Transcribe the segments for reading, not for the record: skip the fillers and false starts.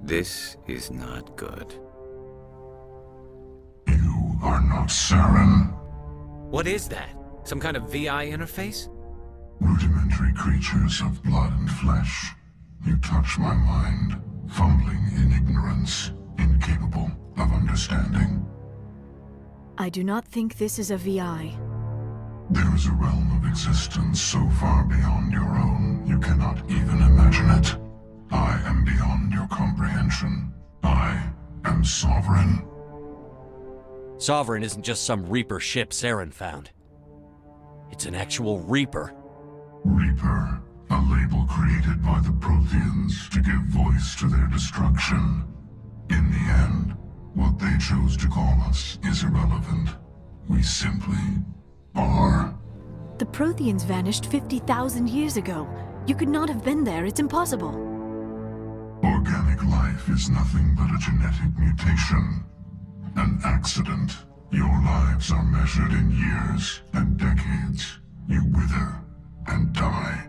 This is not good. You are not Saren. What is that? Some kind of VI interface? Rudimentary creatures of blood and flesh. You touch my mind, fumbling in ignorance, incapable of understanding. I do not think this is a VI. There is a realm of existence so far beyond your own, you cannot even imagine it. I am beyond your comprehension. I am Sovereign. Sovereign isn't just some Reaper ship Saren found. It's an actual Reaper. Reaper, a label created by the Protheans to give voice to their destruction. In the end, what they chose to call us is irrelevant. We simply are. The Protheans vanished 50,000 years ago. You could not have been there. It's impossible. Organic life is nothing but a genetic mutation. An accident. Your lives are measured in years and decades. You wither and die.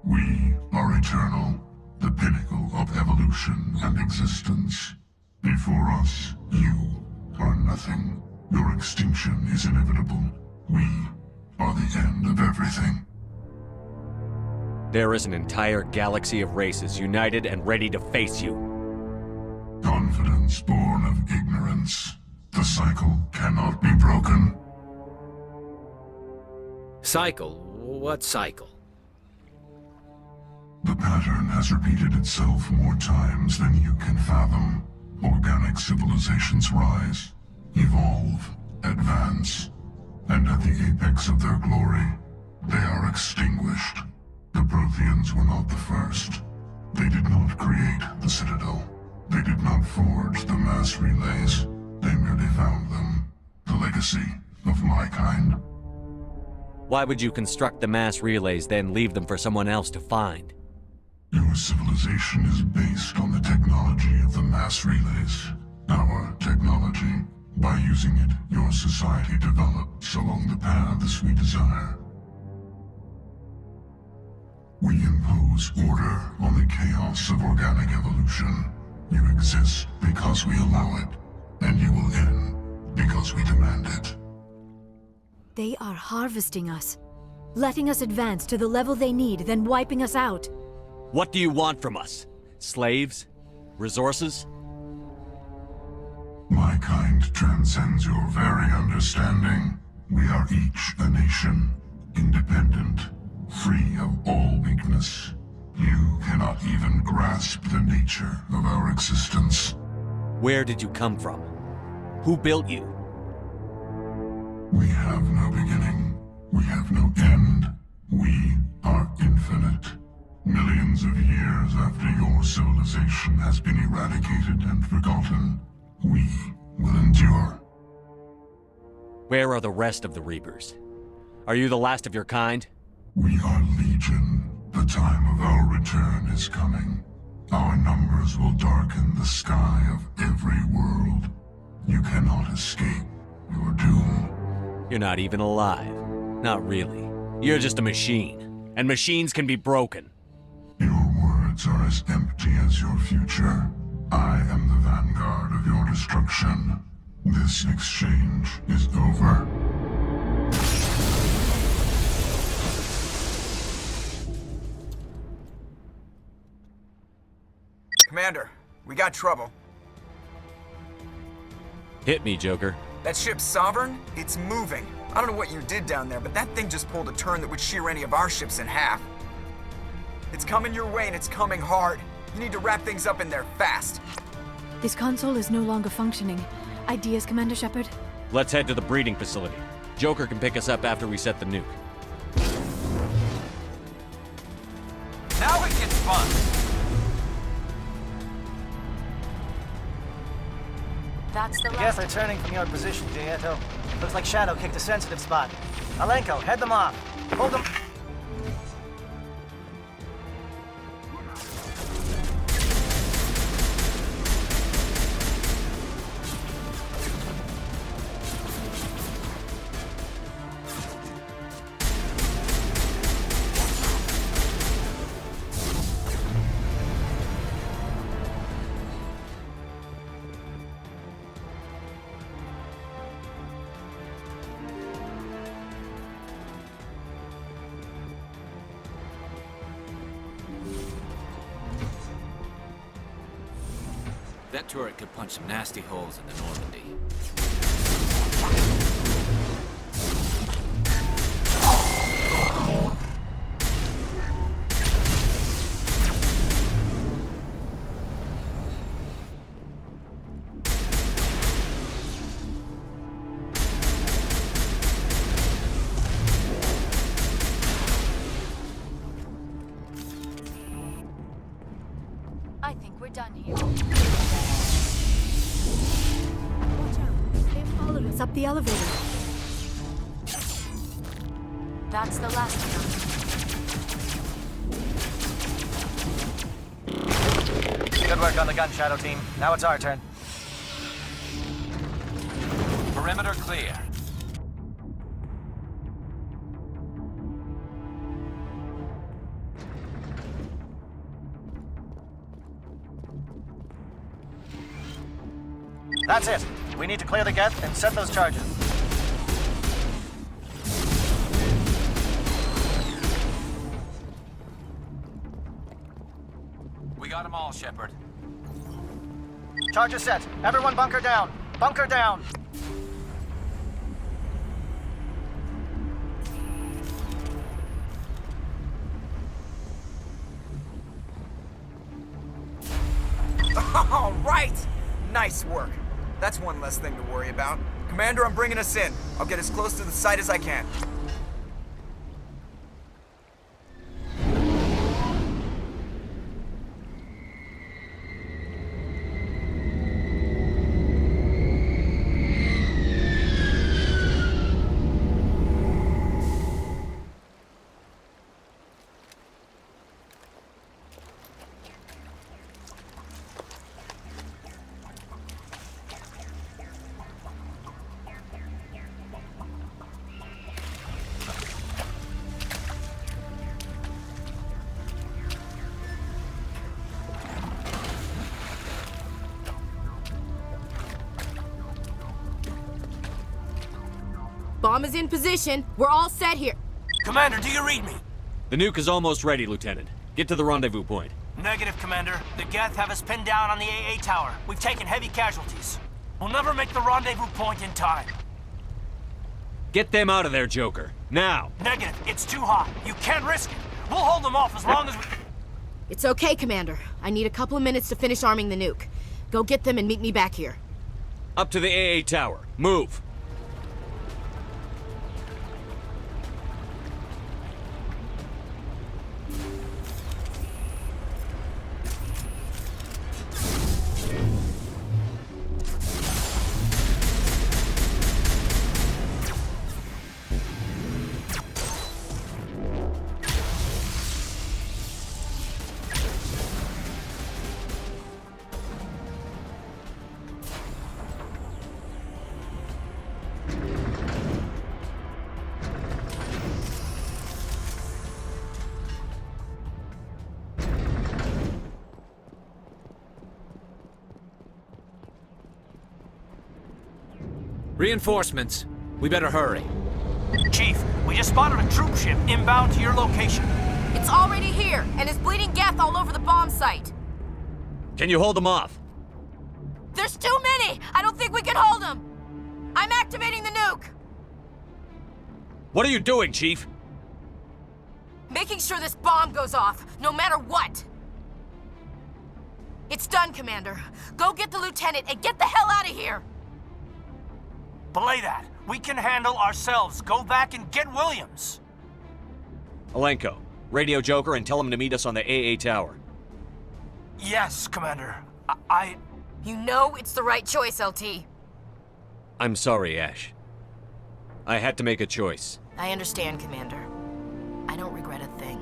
We are eternal, the pinnacle of evolution and existence. Before us, you are nothing. Your extinction is inevitable. We are the end of everything. There is an entire galaxy of races united and ready to face you. Confidence born of ignorance. The cycle cannot be broken. Cycle? What cycle? The pattern has repeated itself more times than you can fathom. Organic civilizations rise, evolve, advance, and at the apex of their glory, they are extinguished. The Protheans were not the first. They did not create the Citadel. They did not forge the mass relays. They merely found them. The legacy of my kind. Why would you construct the mass relays, then leave them for someone else to find? Your civilization is based on the technology of the mass relays. Our technology. By using it, your society develops along the paths we desire. We impose order on the chaos of organic evolution. You exist because we allow it, and you will end because we demand it. They are harvesting us. Letting us advance to the level they need, then wiping us out. What do you want from us? Slaves? Resources? My kind transcends your very understanding. We are each a nation, independent, free of all weakness. You cannot even grasp the nature of our existence. Where did you come from? Who built you? We have no beginning. We have no end. We are infinite. Millions of years after your civilization has been eradicated and forgotten, we will endure. Where are the rest of the Reapers? Are you the last of your kind? We are legion. The time of our return is coming. Our numbers will darken the sky of every world. You cannot escape your doom. You're not even alive. Not really. You're just a machine. And machines can be broken. Your words are as empty as your future. I am the vanguard of your destruction. This exchange is over. Commander, we got trouble. Hit me, Joker. That ship's Sovereign? It's moving. I don't know what you did down there, but that thing just pulled a turn that would shear any of our ships in half. It's coming your way and it's coming hard. You need to wrap things up in there fast. This console is no longer functioning. Ideas, Commander Shepard? Let's head to the breeding facility. Joker can pick us up after we set the nuke. Now it gets fun. That's the Guess they're turning from your position, Gieto. Looks like Shadow kicked a sensitive spot. Alenko, head them off. Hold them. That turret could punch some nasty holes in the Normandy. I think we're done here. Watch out. They've followed us up the elevator. That's the last one. Good work on the gun, Shadow Team. Now it's our turn. Perimeter clear. That's it. We need to clear the geth and set those charges. We got them all, Shepard. Charges set. Everyone bunker down. Bunker down. All right! Nice work. That's one less thing to worry about. Commander, I'm bringing us in. I'll get as close to the site as I can. Bomb is in position. We're all set here. Commander, do you read me? The nuke is almost ready, Lieutenant. Get to the rendezvous point. Negative, Commander. The Geth have us pinned down on the AA tower. We've taken heavy casualties. We'll never make the rendezvous point in time. Get them out of there, Joker. Now! Negative. It's too hot. You can't risk it. We'll hold them off as long as we... It's okay, Commander. I need a couple of minutes to finish arming the nuke. Go get them and meet me back here. Up to the AA tower. Move! Reinforcements. We better hurry. Chief, we just spotted a troop ship inbound to your location. It's already here, and is bleeding Geth all over the bomb site. Can you hold them off? There's too many! I don't think we can hold them! I'm activating the nuke! What are you doing, Chief? Making sure this bomb goes off, no matter what! It's done, Commander. Go get the lieutenant and get the hell out of here! Belay that. We can handle ourselves. Go back and get Williams. Alenko, radio Joker and tell him to meet us on the AA tower. Yes, Commander. You know it's the right choice, LT. I'm sorry, Ash. I had to make a choice. I understand, Commander. I don't regret a thing.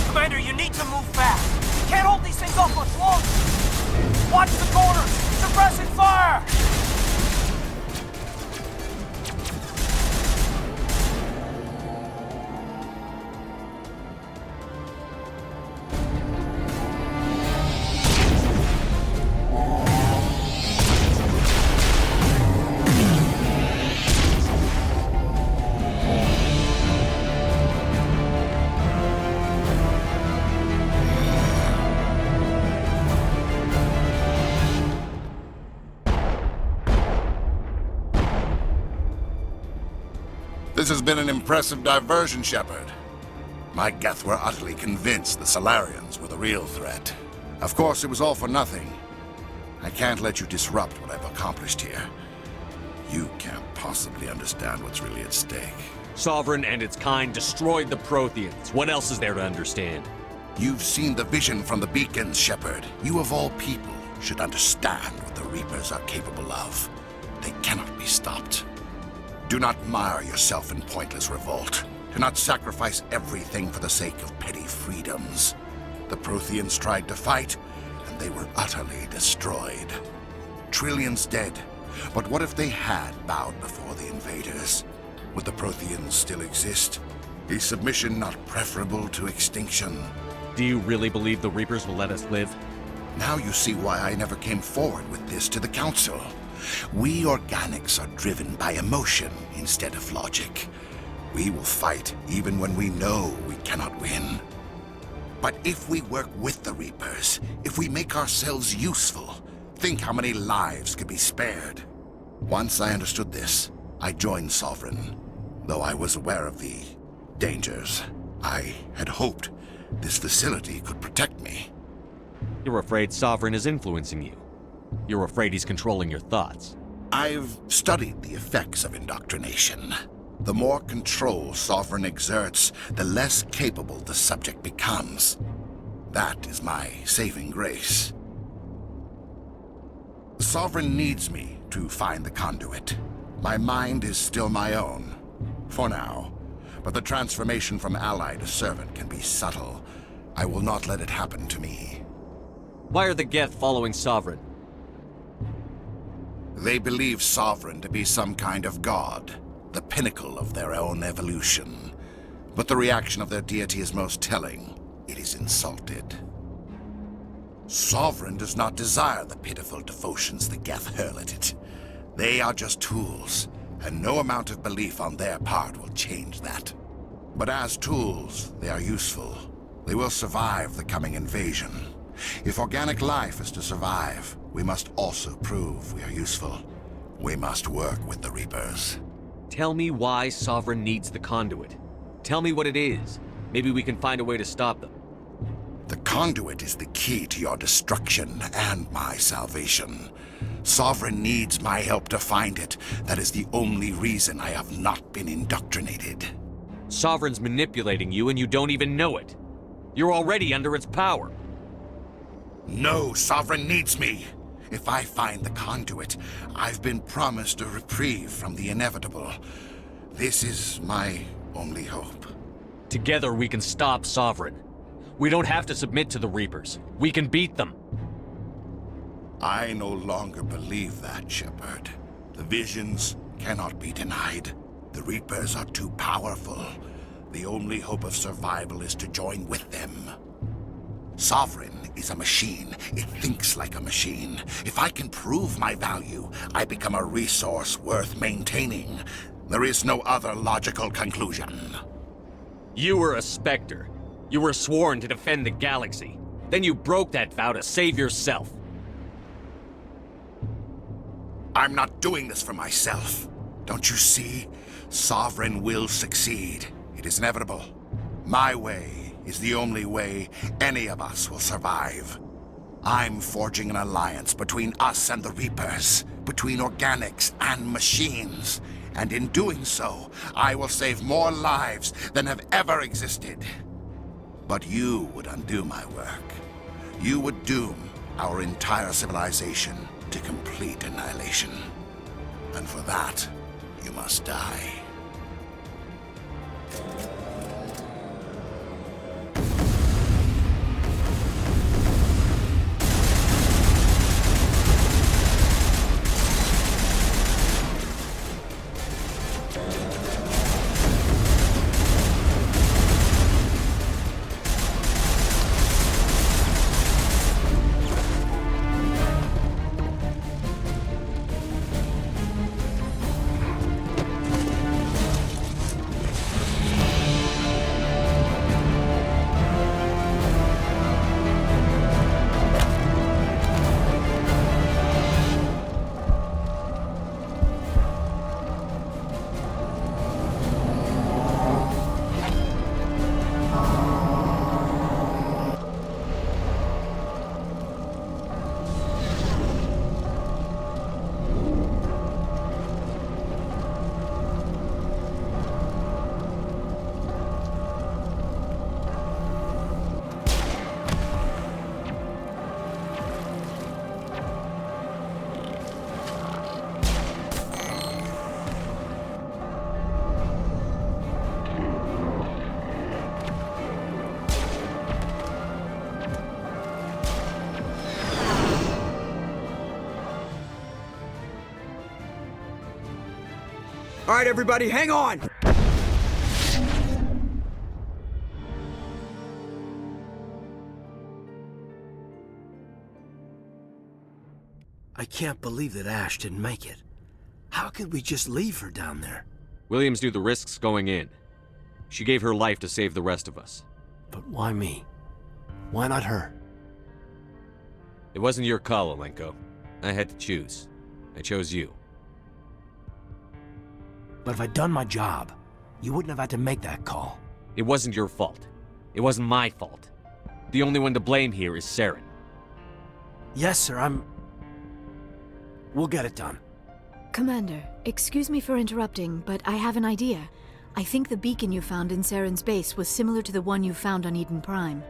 Commander, you need to move fast. Can't hold these things off much longer. Watch the corners. Suppressing fire. This has been an impressive diversion, Shepard. My Geth were utterly convinced the Solarians were the real threat. Of course, it was all for nothing. I can't let you disrupt what I've accomplished here. You can't possibly understand what's really at stake. Sovereign and its kind destroyed the Protheans. What else is there to understand? You've seen the vision from the beacons, Shepard. You of all people should understand what the Reapers are capable of. They cannot be stopped. Do not mire yourself in pointless revolt. Do not sacrifice everything for the sake of petty freedoms. The Protheans tried to fight, and they were utterly destroyed. Trillions dead, but what if they had bowed before the invaders? Would the Protheans still exist? Is submission not preferable to extinction? Do you really believe the Reapers will let us live? Now you see why I never came forward with this to the Council. We organics are driven by emotion instead of logic. We will fight even when we know we cannot win. But if we work with the Reapers, if we make ourselves useful, think how many lives could be spared. Once I understood this, I joined Sovereign. Though I was aware of the dangers, I had hoped this facility could protect me. You're afraid Sovereign is influencing you. You're afraid he's controlling your thoughts. I've studied the effects of indoctrination. The more control Sovereign exerts, the less capable the subject becomes. That is my saving grace. Sovereign needs me to find the conduit. My mind is still my own, for now. But the transformation from ally to servant can be subtle. I will not let it happen to me. Why are the Geth following Sovereign? They believe Sovereign to be some kind of god, the pinnacle of their own evolution. But the reaction of their deity is most telling. It is insulted. Sovereign does not desire the pitiful devotions the Geth hurl at it. They are just tools, and no amount of belief on their part will change that. But as tools, they are useful. They will survive the coming invasion. If organic life is to survive, we must also prove we are useful. We must work with the Reapers. Tell me why Sovereign needs the conduit. Tell me what it is. Maybe we can find a way to stop them. The conduit is the key to your destruction and my salvation. Sovereign needs my help to find it. That is the only reason I have not been indoctrinated. Sovereign's manipulating you and you don't even know it. You're already under its power. No, Sovereign needs me. If I find the conduit, I've been promised a reprieve from the inevitable. This is my only hope. Together we can stop Sovereign. We don't have to submit to the Reapers. We can beat them. I no longer believe that, Shepard. The visions cannot be denied. The Reapers are too powerful. The only hope of survival is to join with them. Sovereign is a machine. It thinks like a machine. If I can prove my value, I become a resource worth maintaining. There is no other logical conclusion. You were a Spectre. You were sworn to defend the galaxy. Then you broke that vow to save yourself. I'm not doing this for myself. Don't you see? Sovereign will succeed. It is inevitable. My way is the only way any of us will survive. I'm forging an alliance between us and the Reapers, between organics and machines. And in doing so, I will save more lives than have ever existed. But you would undo my work. You would doom our entire civilization to complete annihilation. And for that, you must die. All right, everybody, hang on! I can't believe that Ash didn't make it. How could we just leave her down there? Williams knew the risks going in. She gave her life to save the rest of us. But why me? Why not her? It wasn't your call, Alenko. I had to choose. I chose you. But if I'd done my job, you wouldn't have had to make that call. It wasn't your fault. It wasn't my fault. The only one to blame here is Saren. Yes, sir, We'll get it done. Commander, excuse me for interrupting, but I have an idea. I think the beacon you found in Saren's base was similar to the one you found on Eden Prime.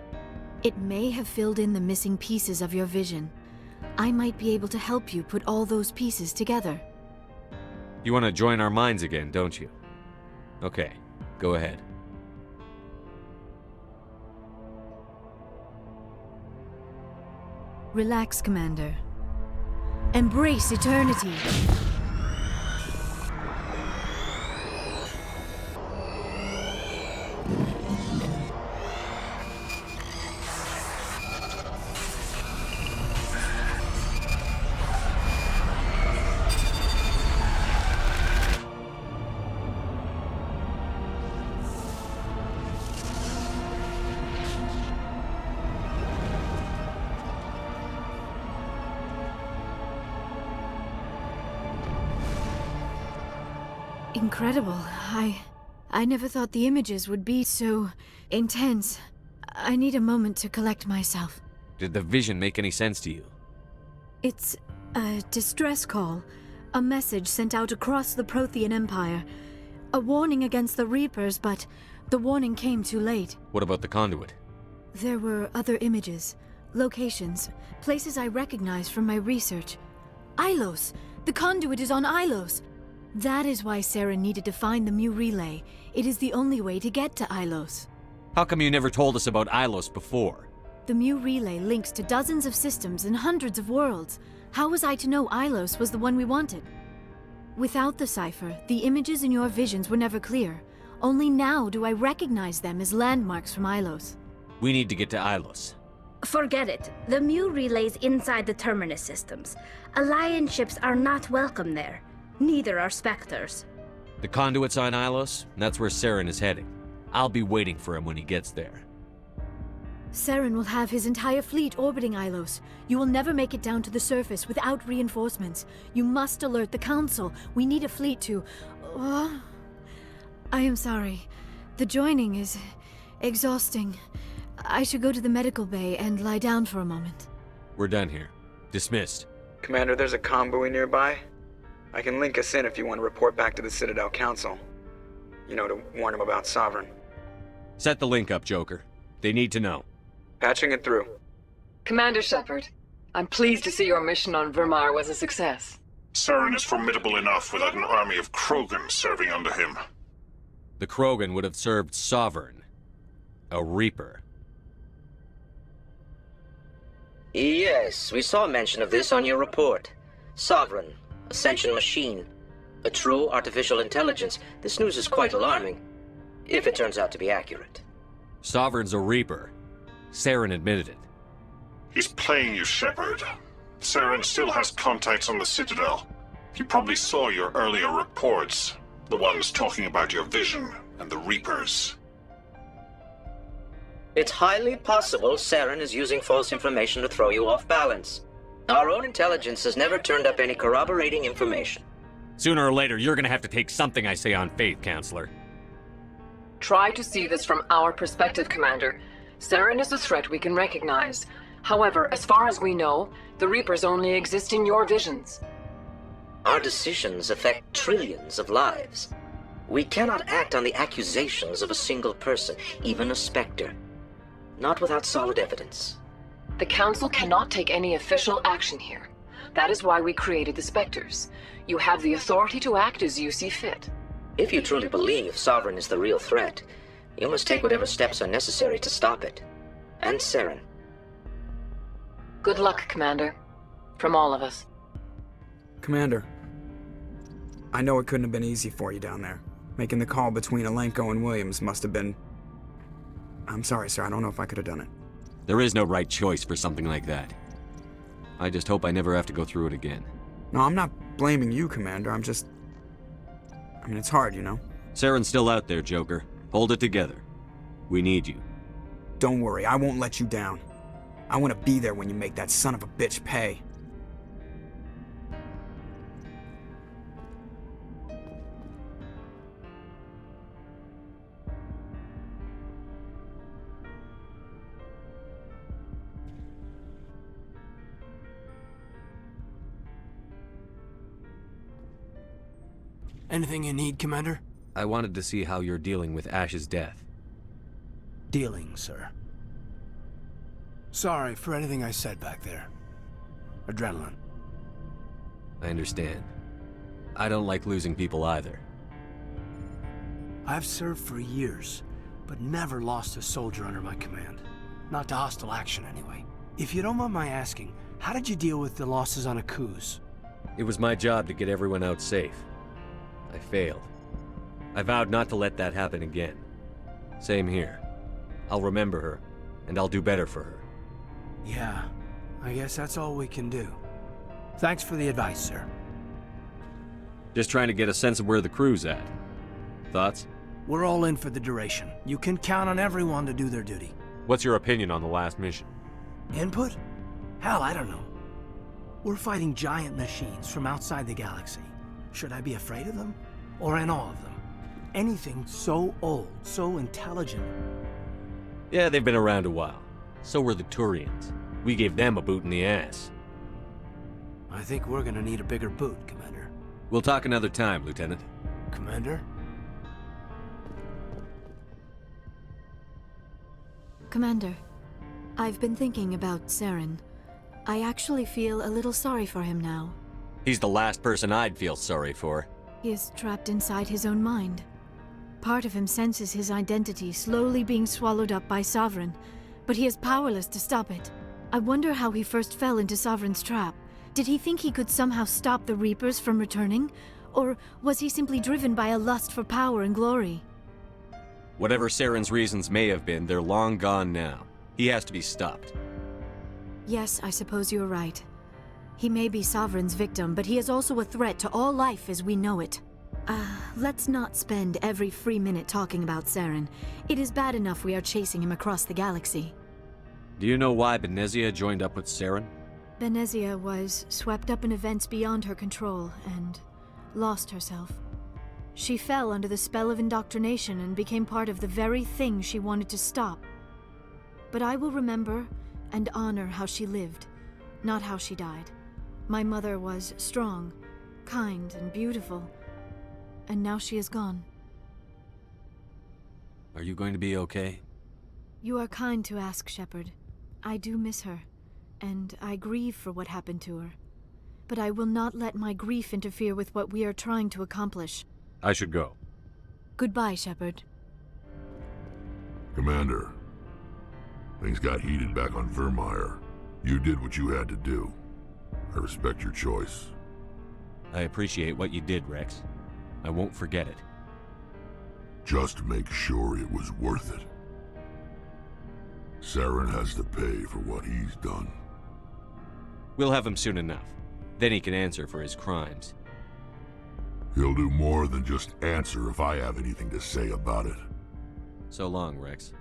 It may have filled in the missing pieces of your vision. I might be able to help you put all those pieces together. You want to join our minds again, don't you? Okay, go ahead. Relax, Commander. Embrace eternity. Incredible. I never thought the images would be so intense. I need a moment to collect myself. Did the vision make any sense to you? It's a distress call. A message sent out across the Prothean Empire. A warning against the Reapers, but the warning came too late. What about the conduit? There were other images, locations, places I recognized from my research. Ilos! The conduit is on Ilos! That is why Saren needed to find the Mu Relay. It is the only way to get to Ilos. How come you never told us about Ilos before? The Mu Relay links to dozens of systems and hundreds of worlds. How was I to know Ilos was the one we wanted? Without the cipher, the images in your visions were never clear. Only now do I recognize them as landmarks from Ilos. We need to get to Ilos. Forget it. The Mu Relay's inside the Terminus systems. Alliance ships are not welcome there. Neither are Spectres. The conduit's on Ilos, and that's where Saren is heading. I'll be waiting for him when he gets there. Saren will have his entire fleet orbiting Ilos. You will never make it down to the surface without reinforcements. You must alert the Council. We need a fleet to... I am sorry. The joining is exhausting. I should go to the medical bay and lie down for a moment. We're done here. Dismissed. Commander, there's a convoy nearby. I can link us in if you want to report back to the Citadel Council. You know, to warn them about Sovereign. Set the link up, Joker. They need to know. Patching it through. Commander Shepard, I'm pleased to see your mission on Vermar was a success. Saren is formidable enough without an army of Krogan serving under him. The Krogan would have served Sovereign. A Reaper. Yes, we saw mention of this on your report. Sovereign. Ascension machine. A true artificial intelligence. This news is quite alarming. If it turns out to be accurate. Sovereign's a Reaper. Saren admitted it. He's playing you, Shepard. Saren still has contacts on the Citadel. He probably saw your earlier reports. The ones talking about your vision and the Reapers. It's highly possible Saren is using false information to throw you off balance. Our own intelligence has never turned up any corroborating information. Sooner or later, you're gonna have to take something I say on faith, Counselor. Try to see this from our perspective, Commander. Saren is a threat we can recognize. However, as far as we know, the Reapers only exist in your visions. Our decisions affect trillions of lives. We cannot act on the accusations of a single person, even a Spectre. Not without solid evidence. The Council cannot take any official action here. That is why we created the Spectres. You have the authority to act as you see fit. If you truly believe Sovereign is the real threat, you must take whatever steps are necessary to stop it. And Saren. Good luck, Commander. From all of us. Commander, I know it couldn't have been easy for you down there. Making the call between Alenko and Williams must have been... I'm sorry, sir. I don't know if I could have done it. There is no right choice for something like that. I just hope I never have to go through it again. No, I'm not blaming you, Commander. I'm just... I mean, it's hard, you know? Saren's still out there, Joker. Hold it together. We need you. Don't worry, I won't let you down. I want to be there when you make that son of a bitch pay. Anything you need, Commander? I wanted to see how you're dealing with Ash's death. Dealing, sir. Sorry for anything I said back there. Adrenaline. I understand. I don't like losing people either. I've served for years, but never lost a soldier under my command. Not to hostile action, anyway. If you don't mind my asking, how did you deal with the losses on Akuz? It was my job to get everyone out safe. I failed. I vowed not to let that happen again. Same here. I'll remember her, and I'll do better for her. Yeah, I guess that's all we can do. Thanks for the advice, sir. Just trying to get a sense of where the crew's at. Thoughts? We're all in for the duration. You can count on everyone to do their duty. What's your opinion on the last mission? Input? Hell, I don't know. We're fighting giant machines from outside the galaxy. Should I be afraid of them? Or in awe of them? Anything so old, so intelligent. Yeah, they've been around a while. So were the Turians. We gave them a boot in the ass. I think we're gonna need a bigger boot, Commander. We'll talk another time, Lieutenant. Commander? Commander, I've been thinking about Saren. I actually feel a little sorry for him now. He's the last person I'd feel sorry for. He is trapped inside his own mind. Part of him senses his identity slowly being swallowed up by Sovereign, but he is powerless to stop it. I wonder how he first fell into Sovereign's trap. Did he think he could somehow stop the Reapers from returning? Or was he simply driven by a lust for power and glory? Whatever Saren's reasons may have been, they're long gone now. He has to be stopped. Yes, I suppose you're right. He may be Sovereign's victim, but he is also a threat to all life as we know it. Let's not spend every free minute talking about Saren. It is bad enough we are chasing him across the galaxy. Do you know why Benezia joined up with Saren? Benezia was swept up in events beyond her control and lost herself. She fell under the spell of indoctrination and became part of the very thing she wanted to stop. But I will remember and honor how she lived, not how she died. My mother was strong, kind, and beautiful, and now she is gone. Are you going to be okay? You are kind to ask, Shepard. I do miss her, and I grieve for what happened to her. But I will not let my grief interfere with what we are trying to accomplish. I should go. Goodbye, Shepard. Commander, things got heated back on Vermeer. You did what you had to do. I respect your choice. I appreciate what you did, Rex. I won't forget it. Just make sure it was worth it. Saren has to pay for what he's done. We'll have him soon enough. Then he can answer for his crimes. He'll do more than just answer if I have anything to say about it. So long, Rex.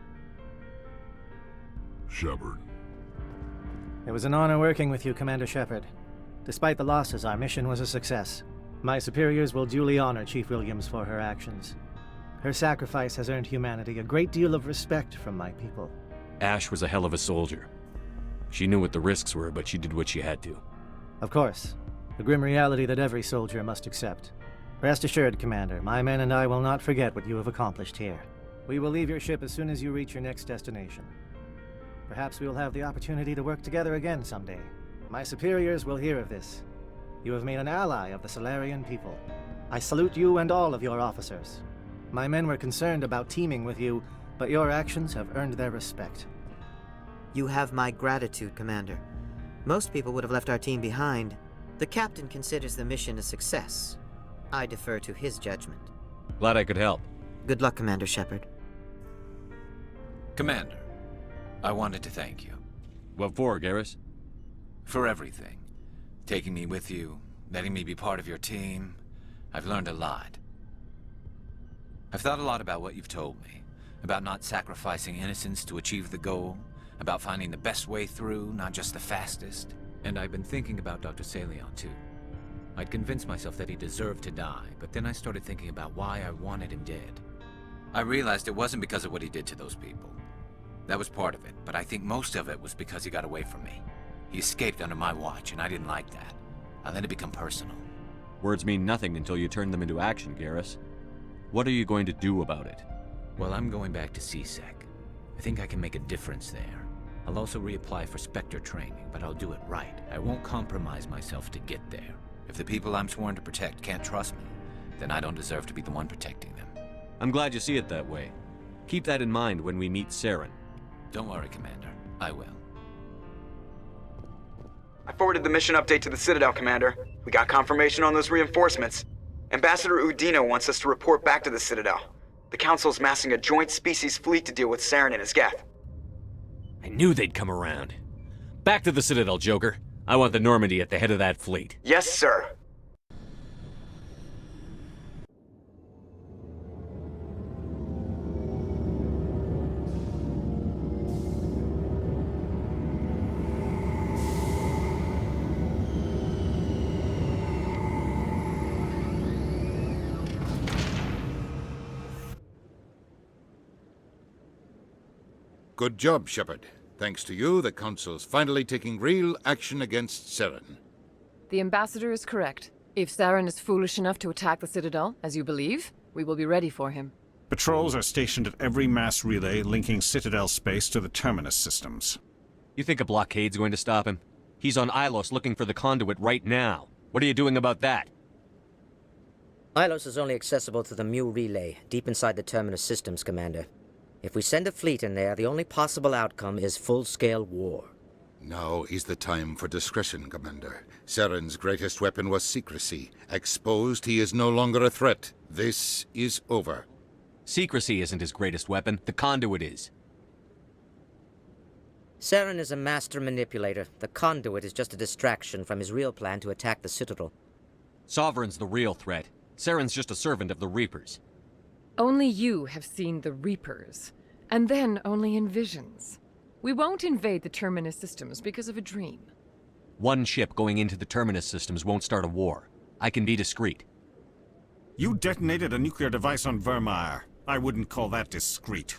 Shepard. It was an honor working with you, Commander Shepard. Despite the losses, our mission was a success. My superiors will duly honor Chief Williams for her actions. Her sacrifice has earned humanity a great deal of respect from my people. Ash was a hell of a soldier. She knew what the risks were, but she did what she had to. Of course. The grim reality that every soldier must accept. Rest assured, Commander, my men and I will not forget what you have accomplished here. We will leave your ship as soon as you reach your next destination. Perhaps we will have the opportunity to work together again someday. My superiors will hear of this. You have made an ally of the Solarian people. I salute you and all of your officers. My men were concerned about teaming with you, but your actions have earned their respect. You have my gratitude, Commander. Most people would have left our team behind. The captain considers the mission a success. I defer to his judgment. Glad I could help. Good luck, Commander Shepard. Commander, I wanted to thank you. What for, Garrus? For everything. Taking me with you, letting me be part of your team. I've learned a lot. I've thought a lot about what you've told me. About not sacrificing innocence to achieve the goal. About finding the best way through, not just the fastest. And I've been thinking about Dr. Saleon, too. I'd convinced myself that he deserved to die, but then I started thinking about why I wanted him dead. I realized it wasn't because of what he did to those people. That was part of it, but I think most of it was because he got away from me. He escaped under my watch, and I didn't like that. I let it become personal. Words mean nothing until you turn them into action, Garrus. What are you going to do about it? Well, I'm going back to CSEC. I think I can make a difference there. I'll also reapply for Spectre training, but I'll do it right. I won't compromise myself to get there. If the people I'm sworn to protect can't trust me, then I don't deserve to be the one protecting them. I'm glad you see it that way. Keep that in mind when we meet Saren. Don't worry, Commander. I will. I forwarded the mission update to the Citadel, Commander. We got confirmation on those reinforcements. Ambassador Udina wants us to report back to the Citadel. The Council's massing a joint species fleet to deal with Saren and his Geth. I knew they'd come around. Back to the Citadel, Joker. I want the Normandy at the head of that fleet. Yes, sir. Good job, Shepard. Thanks to you, the Council's finally taking real action against Saren. The Ambassador is correct. If Saren is foolish enough to attack the Citadel, as you believe, we will be ready for him. Patrols are stationed at every mass relay linking Citadel space to the Terminus systems. You think a blockade's going to stop him? He's on Ilos looking for the conduit right now. What are you doing about that? Ilos is only accessible to the Mu relay, deep inside the Terminus systems, Commander. If we send a fleet in there, the only possible outcome is full-scale war. Now is the time for discretion, Commander. Saren's greatest weapon was secrecy. Exposed, he is no longer a threat. This is over. Secrecy isn't his greatest weapon. The conduit is. Saren is a master manipulator. The conduit is just a distraction from his real plan to attack the Citadel. Sovereign's the real threat. Saren's just a servant of the Reapers. Only you have seen the Reapers, and then only in visions. We won't invade the Terminus systems because of a dream. One ship going into the Terminus systems won't start a war. I can be discreet. You detonated a nuclear device on Vermeer. I wouldn't call that discreet.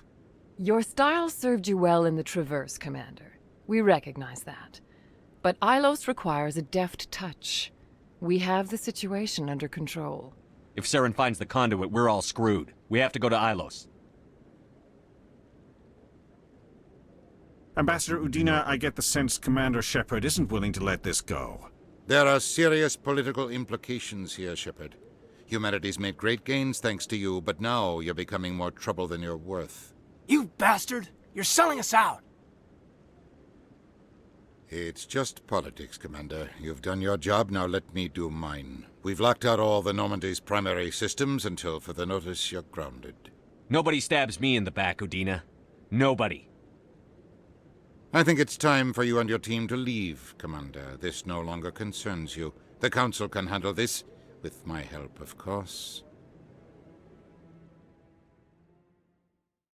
Your style served you well in the Traverse, Commander. We recognize that. But Ilos requires a deft touch. We have the situation under control. If Saren finds the conduit, we're all screwed. We have to go to Ilos. Ambassador Udina, I get the sense Commander Shepard isn't willing to let this go. There are serious political implications here, Shepard. Humanity's made great gains thanks to you, but now you're becoming more trouble than you're worth. You bastard! You're selling us out! It's just politics, Commander. You've done your job, now let me do mine. We've locked out all the Normandy's primary systems until further notice you're grounded. Nobody stabs me in the back, Udina. Nobody. I think it's time for you and your team to leave, Commander. This no longer concerns you. The Council can handle this, with my help, of course.